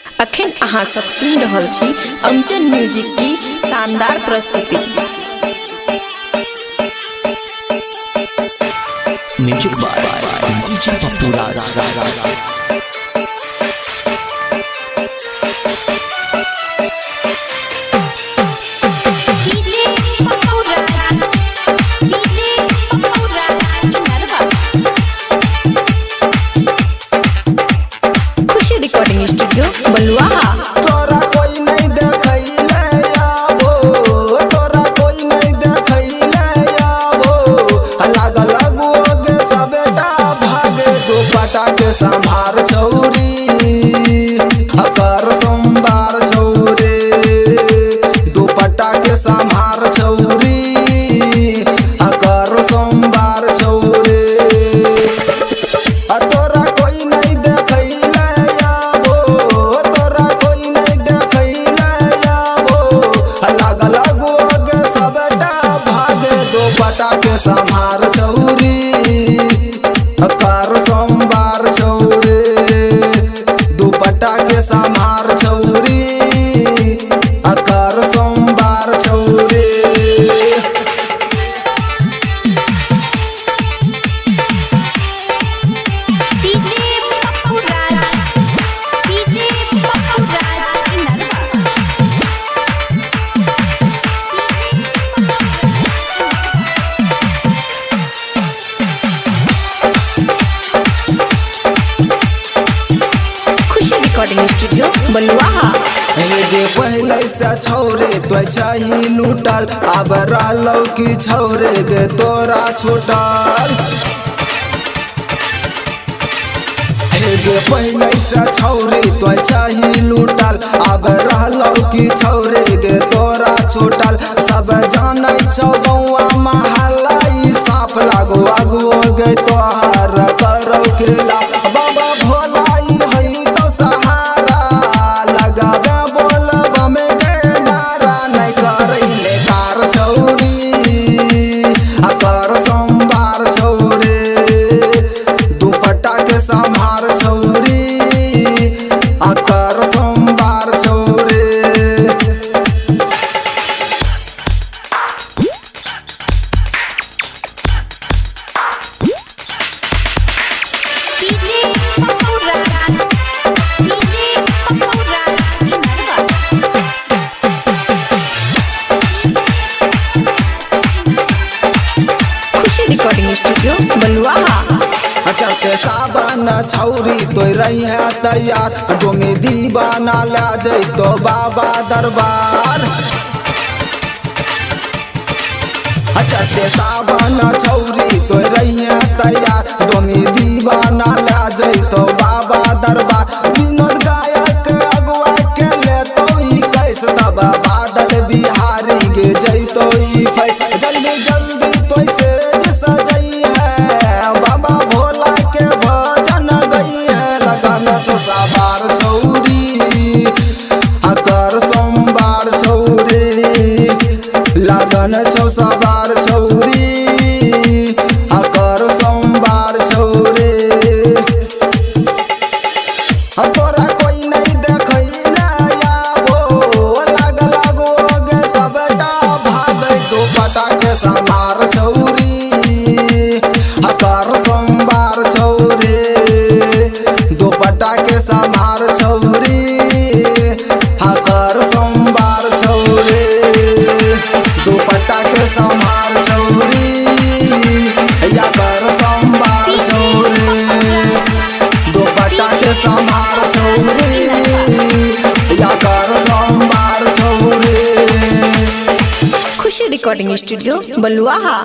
अखन अहाँ सब सुन रहल छी अमचन म्यूजिक की शानदार प्रस्तुति। Music by DJ Pappu Raj. Recording studio Baluaha. तोरा कोई नहीं देखैले आबो, तोरा कोई नहीं देखैले आबो, लागल लगोगे सबेटा भागे दुपट्टा के संभार छौरी, अकर सोमवार छौरे दुपट्टा के संभार छौरी, अकर सोमवार छौरे। तोरा कोई नहीं देखैले दुपट्टा के संभार छौरी, अकार सोमवार छौरे दुपट्टा के संभार छौरी, अकार सोमवार छौरे। रिकॉर्डिंग स्टूडियो बलुआहा। गे पहले से छौरे तो चाही लूटल, अब रहलौ की छौरे गे तोरा छूटल। गे पहले से छौरे तो चाही लूटल, अब रहलौ की छौरे गे तोरा छूटल। सब जानै छौ गौआ महला साफ लागो आगो गे तोहर करौ खेला। बाबा भोला हई तो सहारा लगावे बोलब में के नारा, नहीं करैले कार छौरी, अकर सोमवार छौरे दुपट्टा के संभार छौरी, अकर सोमवार छौरे। रिकॉर्डिंग स्टूडियो बलुआहा। चलते सावन छौरी तो रही है तैयार, डोंगी दीवाना ला जैतो बाबा दरबार। चलते सावन छौरी तो रही है तैयार, डोंगी दीवाना ला जैतो बाबा दरबार। विनोद गायक अगुआ के लेतो ई कैस, तब बादल बिहारी गे जैतो ई फैस। जल्दी जल्दी तो से सजई है बाबा भोला के भजन गई है। लगन छौ सवार छौरी, अकर सोमवार छौरे लगन छौ सवार छौरी, अकर सोमवार छौरे। तोरा कोई नहीं देखैले आबो, लागल लगोगे सबटा भागे दुपट्टा के संभार छौरी, अकर सोमवार छौरे दुपट्टा के संभार छौरी, अकर सोमवार छौरे दुपट्टा के संभार छौरी, अकर सोमवार छौरे दुपट्टा के संभार छौरी, अकर सोमवार छौरे। खुशी रिकॉर्डिंग स्टूडियो बलुआहा।